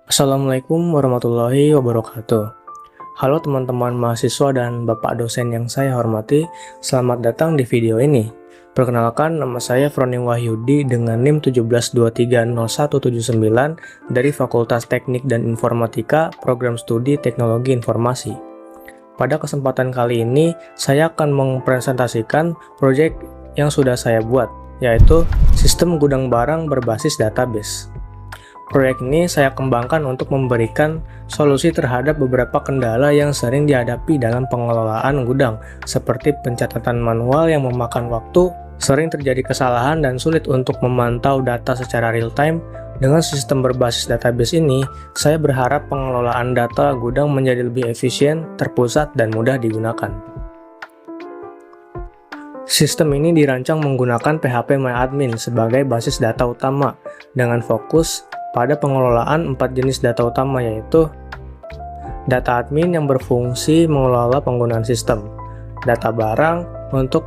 Assalamualaikum warahmatullahi wabarakatuh. Halo teman-teman mahasiswa dan Bapak dosen yang saya hormati, selamat datang di video ini. Perkenalkan, nama saya Froni Wahyudi dengan NIM 172300179 dari Fakultas Teknik dan Informatika, Program Studi Teknologi Informasi. Pada kesempatan kali ini, saya akan mempresentasikan proyek yang sudah saya buat, yaitu Sistem Gudang Barang Berbasis Database. Proyek ini saya kembangkan untuk memberikan solusi terhadap beberapa kendala yang sering dihadapi dalam pengelolaan gudang, seperti pencatatan manual yang memakan waktu, sering terjadi kesalahan dan sulit untuk memantau data secara real-time. Dengan sistem berbasis database ini, saya berharap pengelolaan data gudang menjadi lebih efisien, terpusat, dan mudah digunakan. Sistem ini dirancang menggunakan PHP MyAdmin sebagai basis data utama, dengan fokus pada pengelolaan 4 jenis data utama, yaitu data admin yang berfungsi mengelola penggunaan sistem, data barang untuk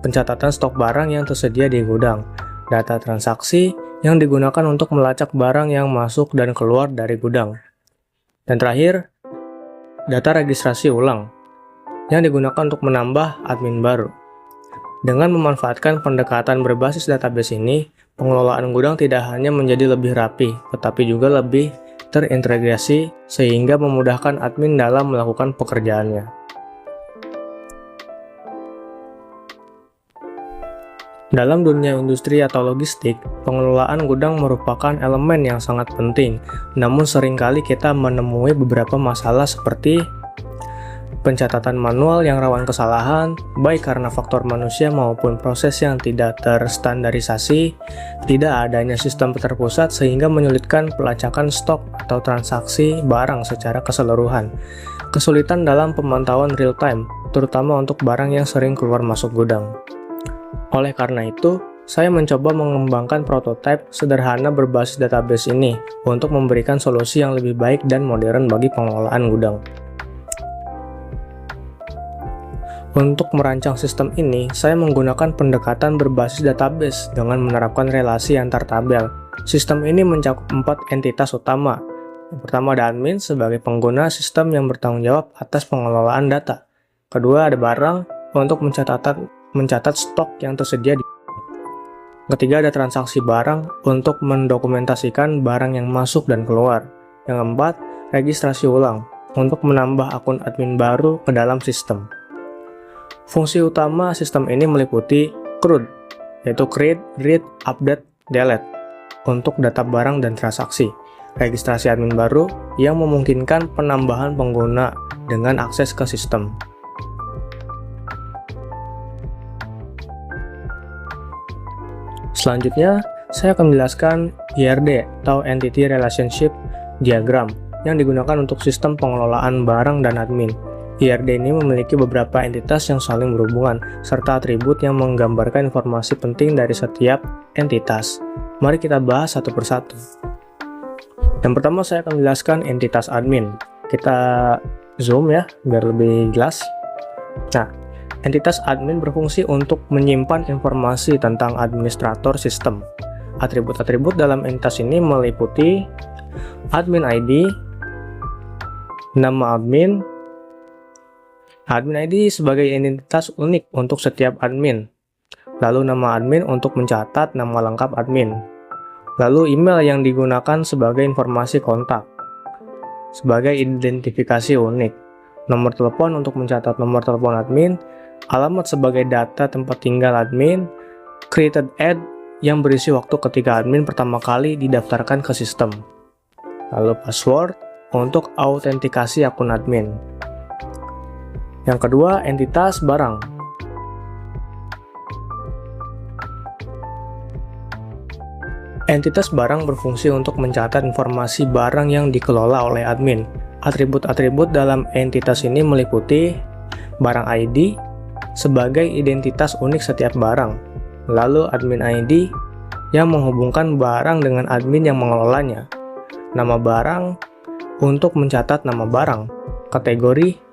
pencatatan stok barang yang tersedia di gudang, data transaksi yang digunakan untuk melacak barang yang masuk dan keluar dari gudang, dan terakhir, data registrasi ulang yang digunakan untuk menambah admin baru. Dengan memanfaatkan pendekatan berbasis database ini, pengelolaan gudang tidak hanya menjadi lebih rapi, tetapi juga lebih terintegrasi sehingga memudahkan admin dalam melakukan pekerjaannya. Dalam dunia industri atau logistik, pengelolaan gudang merupakan elemen yang sangat penting, namun seringkali kita menemui beberapa masalah seperti pencatatan manual yang rawan kesalahan, baik karena faktor manusia maupun proses yang tidak terstandarisasi, tidak adanya sistem terpusat sehingga menyulitkan pelacakan stok atau transaksi barang secara keseluruhan, kesulitan dalam pemantauan real-time, terutama untuk barang yang sering keluar masuk gudang. Oleh karena itu, saya mencoba mengembangkan prototipe sederhana berbasis database ini untuk memberikan solusi yang lebih baik dan modern bagi pengelolaan gudang. Untuk merancang sistem ini, saya menggunakan pendekatan berbasis database dengan menerapkan relasi antar tabel. Sistem ini mencakup 4 entitas utama. Yang pertama ada admin sebagai pengguna sistem yang bertanggung jawab atas pengelolaan data. Kedua ada barang untuk mencatat stok yang tersedia di. Ketiga ada transaksi barang untuk mendokumentasikan barang yang masuk dan keluar. Yang keempat, registrasi ulang untuk menambah akun admin baru ke dalam sistem. Fungsi utama sistem ini meliputi CRUD, yaitu Create, Read, Update, Delete, untuk data barang dan transaksi. Registrasi admin baru yang memungkinkan penambahan pengguna dengan akses ke sistem. Selanjutnya, saya akan menjelaskan IRD atau Entity Relationship Diagram yang digunakan untuk sistem pengelolaan barang dan admin. IRD ini memiliki beberapa entitas yang saling berhubungan, serta atribut yang menggambarkan informasi penting dari setiap entitas. Mari kita bahas satu persatu. Yang pertama saya akan menjelaskan entitas admin. Kita zoom ya, biar lebih jelas. Nah, entitas admin berfungsi untuk menyimpan informasi tentang administrator sistem. Atribut-atribut dalam entitas ini meliputi admin ID, nama admin ID sebagai identitas unik untuk setiap admin, lalu nama admin untuk mencatat nama lengkap admin, lalu email yang digunakan sebagai informasi kontak, sebagai identifikasi unik, nomor telepon untuk mencatat nomor telepon admin, alamat sebagai data tempat tinggal admin, created ad yang berisi waktu ketika admin pertama kali didaftarkan ke sistem, lalu password untuk autentikasi akun admin. Yang kedua, entitas barang. Entitas barang berfungsi untuk mencatat informasi barang yang dikelola oleh admin. Atribut-atribut dalam entitas ini meliputi barang ID sebagai identitas unik setiap barang, lalu admin ID yang menghubungkan barang dengan admin yang mengelolanya, nama barang untuk mencatat nama barang, kategori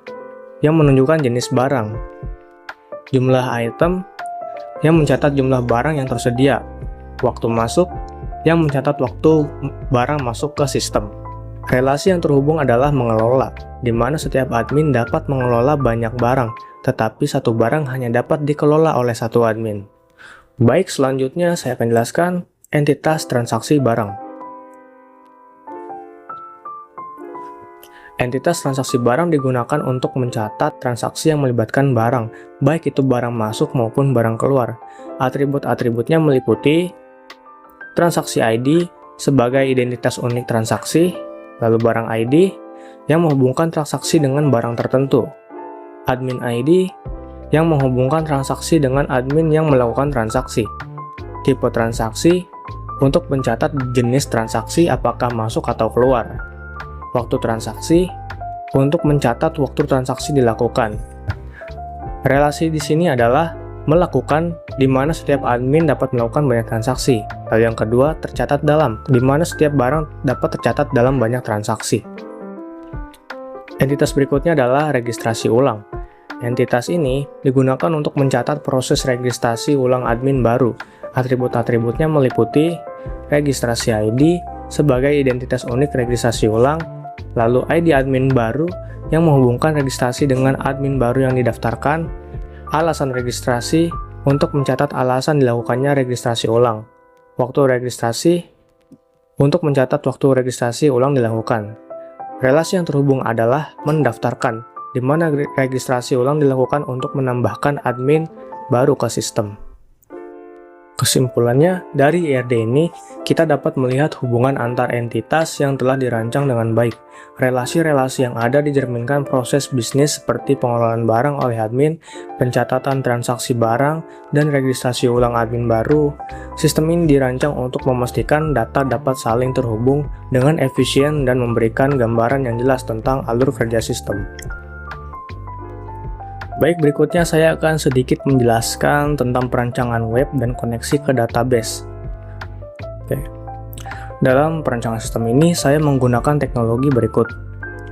yang menunjukkan jenis barang, jumlah item yang mencatat jumlah barang yang tersedia, waktu masuk yang mencatat waktu barang masuk ke sistem. Relasi yang terhubung adalah mengelola, di mana setiap admin dapat mengelola banyak barang, tetapi satu barang hanya dapat dikelola oleh satu admin. Baik, selanjutnya saya akan jelaskan entitas transaksi barang. Entitas transaksi barang digunakan untuk mencatat transaksi yang melibatkan barang, baik itu barang masuk maupun barang keluar. Atribut-atributnya meliputi transaksi ID sebagai identitas unik transaksi, lalu barang ID yang menghubungkan transaksi dengan barang tertentu, admin ID yang menghubungkan transaksi dengan admin yang melakukan transaksi, tipe transaksi untuk mencatat jenis transaksi apakah masuk atau keluar, waktu transaksi untuk mencatat waktu transaksi dilakukan. Relasi di sini adalah melakukan, di mana setiap admin dapat melakukan banyak transaksi. Lalu yang kedua, tercatat dalam, di mana setiap barang dapat tercatat dalam banyak transaksi. Entitas berikutnya adalah registrasi ulang. Entitas ini digunakan untuk mencatat proses registrasi ulang admin baru. Atribut-atributnya meliputi registrasi ID sebagai identitas unik registrasi ulang, lalu ID admin baru yang menghubungkan registrasi dengan admin baru yang didaftarkan, alasan registrasi untuk mencatat alasan dilakukannya registrasi ulang, waktu registrasi untuk mencatat waktu registrasi ulang dilakukan. Relasi yang terhubung adalah mendaftarkan, di mana registrasi ulang dilakukan untuk menambahkan admin baru ke sistem. Kesimpulannya, dari IRD ini, kita dapat melihat hubungan antar entitas yang telah dirancang dengan baik. Relasi-relasi yang ada dicerminkan proses bisnis seperti pengelolaan barang oleh admin, pencatatan transaksi barang, dan registrasi ulang admin baru. Sistem ini dirancang untuk memastikan data dapat saling terhubung dengan efisien dan memberikan gambaran yang jelas tentang alur kerja sistem. Baik, berikutnya saya akan sedikit menjelaskan tentang perancangan web dan koneksi ke database. Oke. Dalam perancangan sistem ini, saya menggunakan teknologi berikut.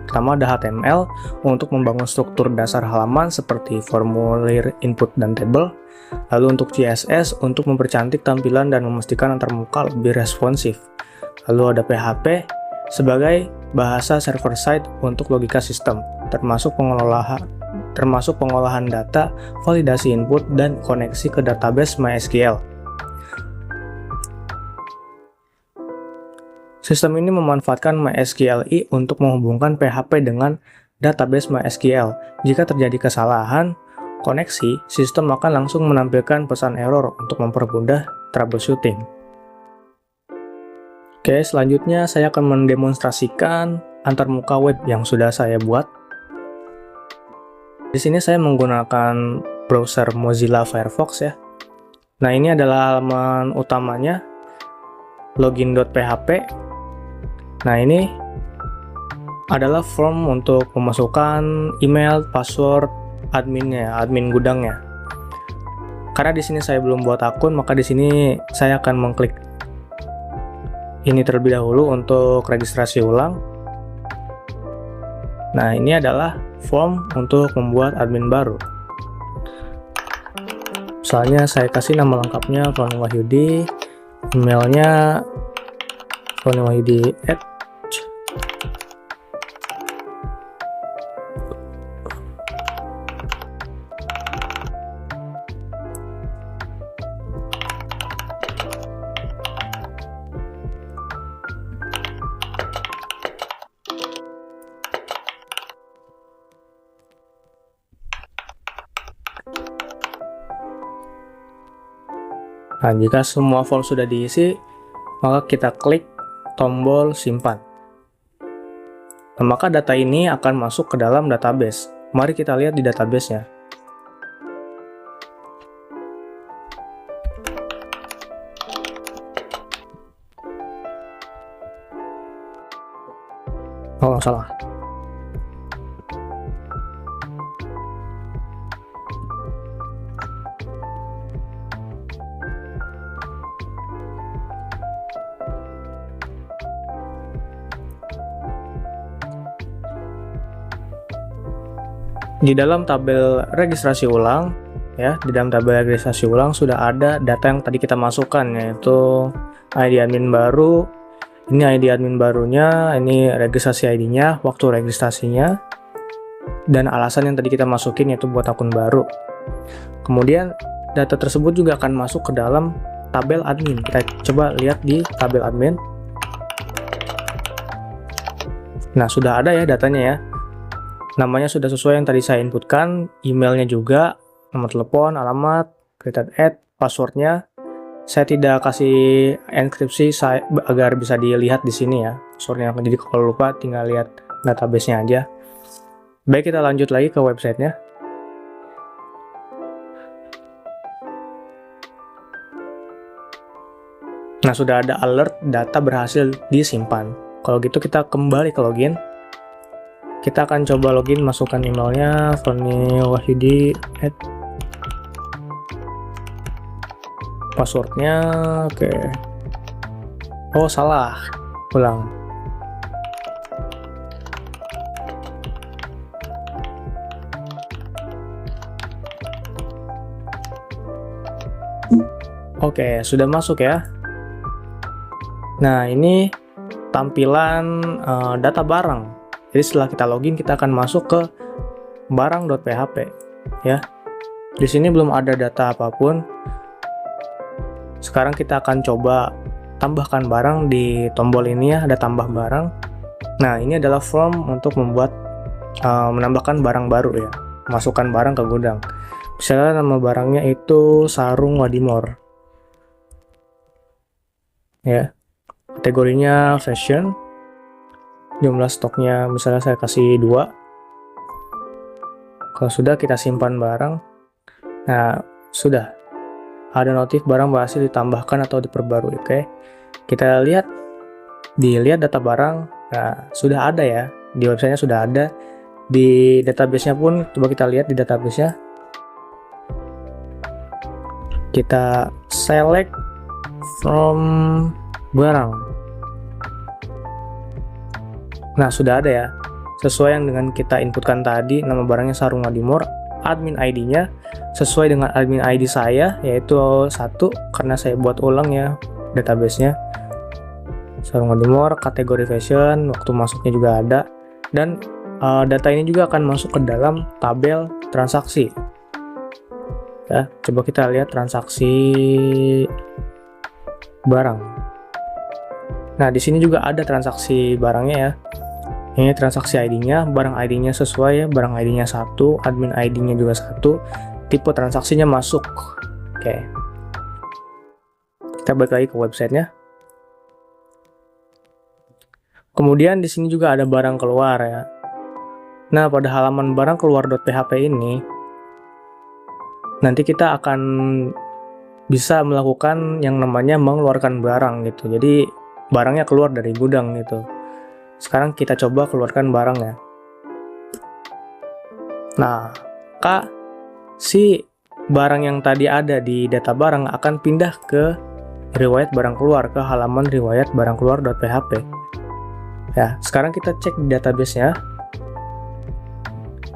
Pertama ada HTML untuk membangun struktur dasar halaman seperti formulir input dan table. Lalu untuk CSS untuk mempercantik tampilan dan memastikan antarmuka lebih responsif. Lalu ada PHP sebagai bahasa server-side untuk logika sistem, termasuk pengolahan data, validasi input, dan koneksi ke database MySQL. Sistem ini memanfaatkan MySQLi untuk menghubungkan PHP dengan database MySQL. Jika terjadi kesalahan koneksi, sistem akan langsung menampilkan pesan error untuk mempermudah troubleshooting. Oke, selanjutnya saya akan mendemonstrasikan antarmuka web yang sudah saya buat. Di sini saya menggunakan browser Mozilla Firefox ya. Nah, ini adalah halaman utamanya, login.php. Nah, ini adalah form untuk memasukkan email, password adminnya, admin gudangnya. Karena di sini saya belum buat akun, maka di sini saya akan mengklik ini terlebih dahulu untuk registrasi ulang. Nah, ini adalah form untuk membuat admin baru. Misalnya saya kasih nama lengkapnya Foni Wahyudi, emailnya foniwahyudi@. Nah, jika semua form sudah diisi, maka kita klik tombol simpan. Nah, maka data ini akan masuk ke dalam database. Mari kita lihat di database-nya. Oh, salah. Di dalam tabel registrasi ulang, ya. Di dalam tabel registrasi ulang sudah ada data yang tadi kita masukkan, yaitu ID admin baru. Ini ID admin barunya, ini registrasi ID-nya, waktu registrasinya, dan alasan yang tadi kita masukin yaitu buat akun baru. Kemudian data tersebut juga akan masuk ke dalam tabel admin. Kita coba lihat di tabel admin. Nah, sudah ada ya datanya ya. Namanya sudah sesuai yang tadi saya inputkan, emailnya juga, nomor telepon, alamat, created ad, passwordnya. Saya tidak kasih enkripsi agar bisa dilihat di sini ya passwordnya. Jadi kalau lupa tinggal lihat database-nya aja. Baik, kita lanjut lagi ke websitenya. Nah, sudah ada alert data berhasil disimpan. Kalau gitu kita kembali ke login. Kita akan coba login, masukkan emailnya Wahyudi, passwordnya, oke. Oh, salah, ulang. Oke, sudah masuk ya. Nah, ini tampilan data barang. Jadi setelah kita login, kita akan masuk ke barang.php ya. Di sini belum ada data apapun. Sekarang kita akan coba tambahkan barang di tombol ini ya, ada tambah barang. Nah, ini adalah form untuk membuat menambahkan barang baru ya. Masukkan barang ke gudang. Misalnya nama barangnya itu sarung Wadimor. Ya. Kategorinya fashion. Jumlah stoknya misalnya saya kasih 2. Kalau sudah, kita simpan barang. Nah, sudah ada notif barang berhasil ditambahkan atau diperbarui. Oke, kita dilihat data barang. Nah, sudah ada ya, di websitenya sudah ada. Di database-nya pun coba kita lihat di database-nya. Kita select from barang. Nah, sudah ada ya, sesuai yang dengan kita inputkan tadi. Nama barangnya sarung Wadimor, admin ID-nya sesuai dengan admin ID saya, yaitu 1, karena saya buat ulang ya database-nya. Sarung Wadimor, kategori fashion, waktu masuknya juga ada, dan data ini juga akan masuk ke dalam tabel transaksi ya. Coba kita lihat transaksi barang. Nah, di sini juga ada transaksi barangnya ya. Ini transaksi ID-nya, barang ID-nya sesuai ya, barang ID-nya 1, admin ID-nya juga 1, tipe transaksinya masuk. Oke. Kita balik lagi ke websitenya. Kemudian di sini juga ada barang keluar ya. Nah, pada halaman barang keluar.php ini, nanti kita akan bisa melakukan yang namanya mengeluarkan barang gitu. Jadi barangnya keluar dari gudang gitu. Sekarang kita coba keluarkan barangnya. Nah, si barang yang tadi ada di data barang akan pindah ke riwayat barang keluar, ke halaman riwayat barang keluar.php. Ya, sekarang kita cek di database-nya.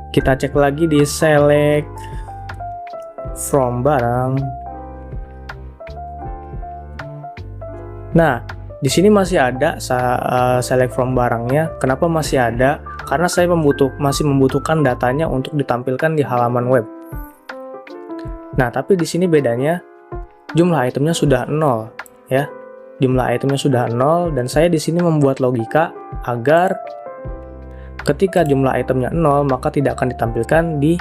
Kita cek lagi di select from barang. Nah, di sini masih ada select from barangnya. Kenapa masih ada? Karena saya masih membutuhkan datanya untuk ditampilkan di halaman web. Nah, tapi di sini bedanya jumlah itemnya sudah 0 ya. Jumlah itemnya sudah 0, dan saya di sini membuat logika agar ketika jumlah itemnya 0, maka tidak akan ditampilkan di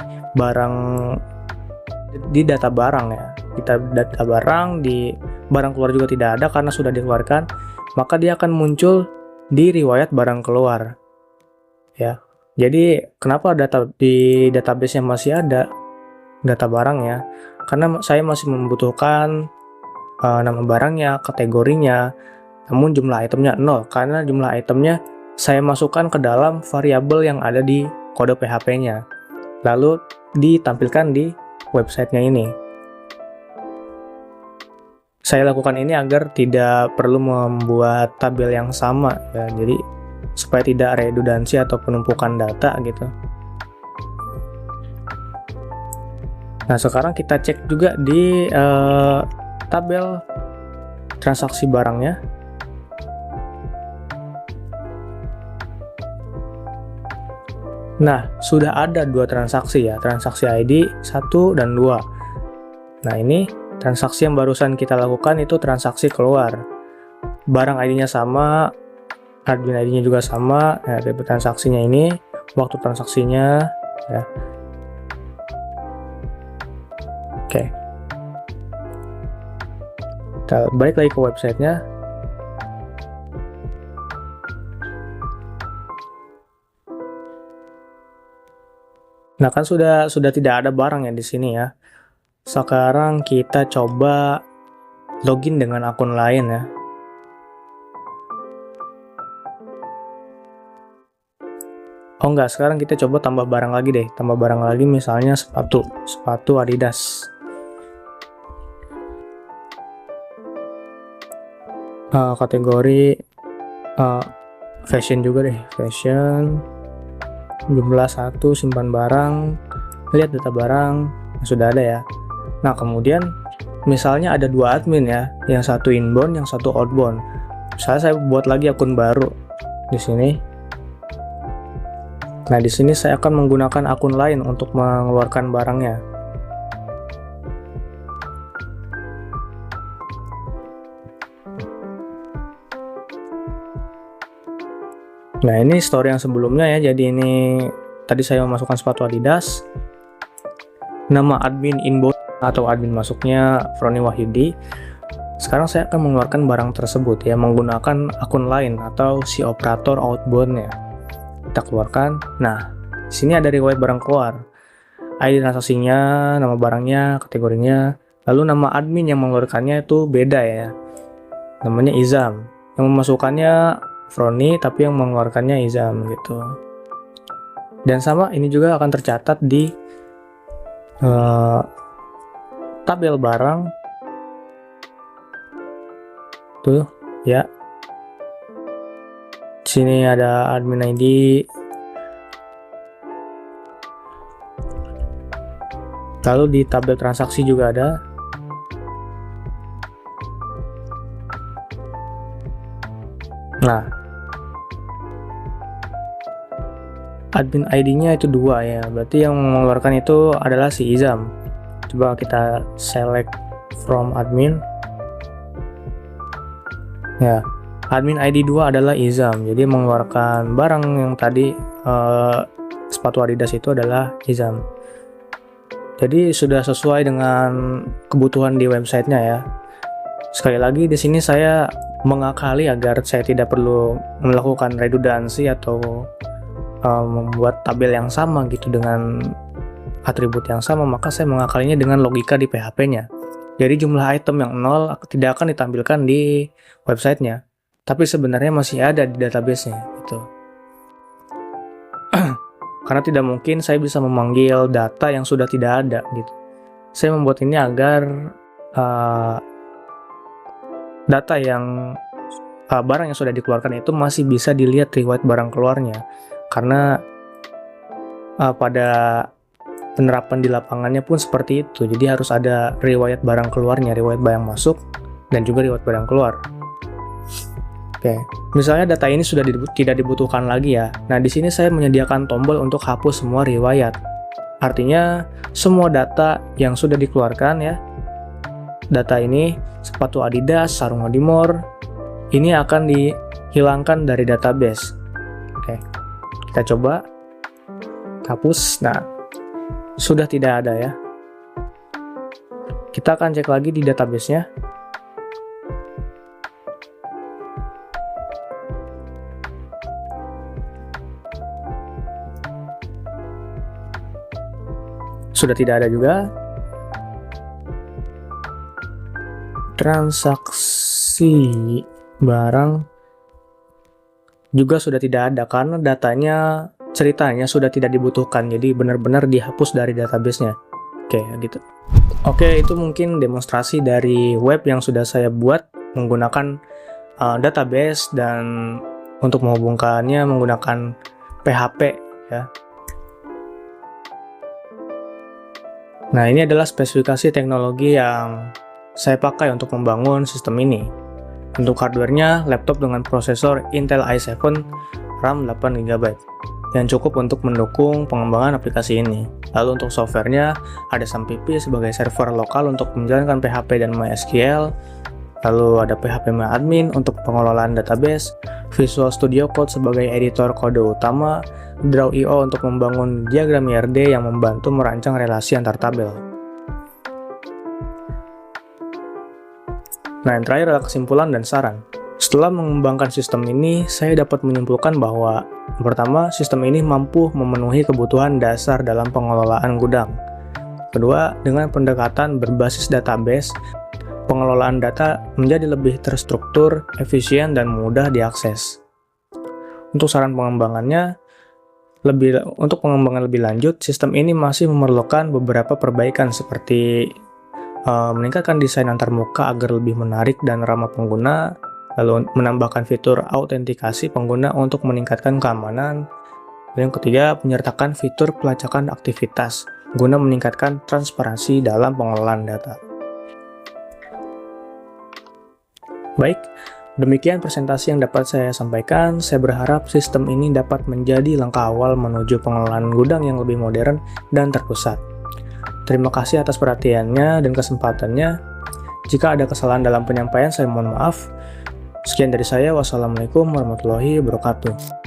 data barang ya. Data barang di barang keluar juga tidak ada karena sudah dikeluarkan, maka dia akan muncul di riwayat barang keluar ya. Jadi kenapa data di database-nya masih ada data barangnya? Karena saya masih membutuhkan nama barangnya, kategorinya, namun jumlah itemnya 0 karena jumlah itemnya saya masukkan ke dalam variabel yang ada di kode PHP-nya, lalu ditampilkan di websitenya ini. Saya lakukan ini agar tidak perlu membuat tabel yang sama ya, jadi supaya tidak redundansi atau penumpukan data gitu. Nah, sekarang kita cek juga di tabel transaksi barangnya. Nah, sudah ada dua transaksi ya, transaksi ID 1 dan 2. Nah, ini transaksi yang barusan kita lakukan itu transaksi keluar. Barang ID-nya sama, admin ID-nya juga sama, ya, tipe transaksinya ini, waktu transaksinya, ya. Oke. Kita balik lagi ke websitenya. Nah, kan sudah tidak ada barang ya di sini ya. Sekarang kita coba login dengan akun lain ya. Oh enggak, sekarang kita coba tambah barang lagi deh. Tambah barang lagi misalnya sepatu Adidas. Kategori fashion juga deh, fashion. Jumlah 1, simpan barang, lihat data barang, sudah ada ya. Nah, kemudian misalnya ada dua admin ya, yang satu inbound, yang satu outbound. Misalnya saya buat lagi akun baru di sini. Nah, di sini saya akan menggunakan akun lain untuk mengeluarkan barangnya. Nah, ini story yang sebelumnya ya. Jadi ini tadi saya memasukkan sepatu Adidas. Nama admin inbound atau admin masuknya Froni Wahyudi. Sekarang saya akan mengeluarkan barang tersebut ya menggunakan akun lain atau si operator outboundnya. Kita keluarkan. Nah, di sini ada riwayat barang keluar. ID transaksinya, nama barangnya, kategorinya. Lalu nama admin yang mengeluarkannya itu beda ya. Namanya Izam. Yang memasukkannya Froni, tapi yang mengeluarkannya Izam gitu. Dan sama ini juga akan tercatat di tabel barang tuh ya. Sini ada admin ID, lalu di tabel transaksi juga ada. Nah, admin ID-nya itu 2 ya, berarti yang mengeluarkan itu adalah si Izam. Coba kita select from admin. Ya, admin ID 2 adalah Izam, jadi mengeluarkan barang yang tadi sepatu Adidas itu adalah Izam. Jadi sudah sesuai dengan kebutuhan di websitenya ya. Sekali lagi di sini saya mengakali agar saya tidak perlu melakukan redundansi atau membuat tabel yang sama gitu dengan atribut yang sama, maka saya mengakalinya dengan logika di PHP-nya. Jadi jumlah item yang 0 tidak akan ditampilkan di websitenya, tapi sebenarnya masih ada di database-nya gitu. Karena tidak mungkin saya bisa memanggil data yang sudah tidak ada gitu. Saya membuat ini agar data yang barang yang sudah dikeluarkan itu masih bisa dilihat riwayat barang keluarnya, karena pada penerapan di lapangannya pun seperti itu. Jadi harus ada riwayat barang keluarnya, riwayat barang masuk dan juga riwayat barang keluar. Oke, misalnya data ini sudah tidak dibutuhkan lagi ya. Nah, di sini saya menyediakan tombol untuk hapus semua riwayat. Artinya semua data yang sudah dikeluarkan ya, data ini sepatu Adidas, sarung Adimor, ini akan dihilangkan dari database. Oke, kita coba hapus. Nah, sudah tidak ada ya. Kita akan cek lagi di database-nya. Sudah tidak ada juga. Transaksi barang juga sudah tidak ada karena datanya, ceritanya sudah tidak dibutuhkan, jadi benar-benar dihapus dari database-nya. Oke, gitu. Oke, itu mungkin demonstrasi dari web yang sudah saya buat menggunakan database dan untuk menghubungkannya menggunakan PHP ya. Nah, ini adalah spesifikasi teknologi yang saya pakai untuk membangun sistem ini. Untuk hardware-nya, laptop dengan prosesor Intel i7 RAM 8GB yang cukup untuk mendukung pengembangan aplikasi ini. Lalu untuk software-nya, ada SAMPP sebagai server lokal untuk menjalankan PHP dan MySQL. Lalu ada PHPMyAdmin untuk pengelolaan database, Visual Studio Code sebagai editor kode utama, Draw.io untuk membangun diagram IRD yang membantu merancang relasi antar tabel. Nah, yang terakhir adalah kesimpulan dan saran. Setelah mengembangkan sistem ini, saya dapat menyimpulkan bahwa pertama, sistem ini mampu memenuhi kebutuhan dasar dalam pengelolaan gudang. Kedua, dengan pendekatan berbasis database, pengelolaan data menjadi lebih terstruktur, efisien, dan mudah diakses. Untuk saran pengembangannya, untuk pengembangan lebih lanjut, sistem ini masih memerlukan beberapa perbaikan seperti meningkatkan desain antarmuka agar lebih menarik dan ramah pengguna, lalu menambahkan fitur autentikasi pengguna untuk meningkatkan keamanan, dan yang ketiga, menyertakan fitur pelacakan aktivitas guna meningkatkan transparansi dalam pengelolaan data. Baik, demikian presentasi yang dapat saya sampaikan. Saya berharap sistem ini dapat menjadi langkah awal menuju pengelolaan gudang yang lebih modern dan terpusat. Terima kasih atas perhatiannya dan kesempatannya. Jika ada kesalahan dalam penyampaian, saya mohon maaf. Sekian dari saya. Wassalamualaikum warahmatullahi wabarakatuh.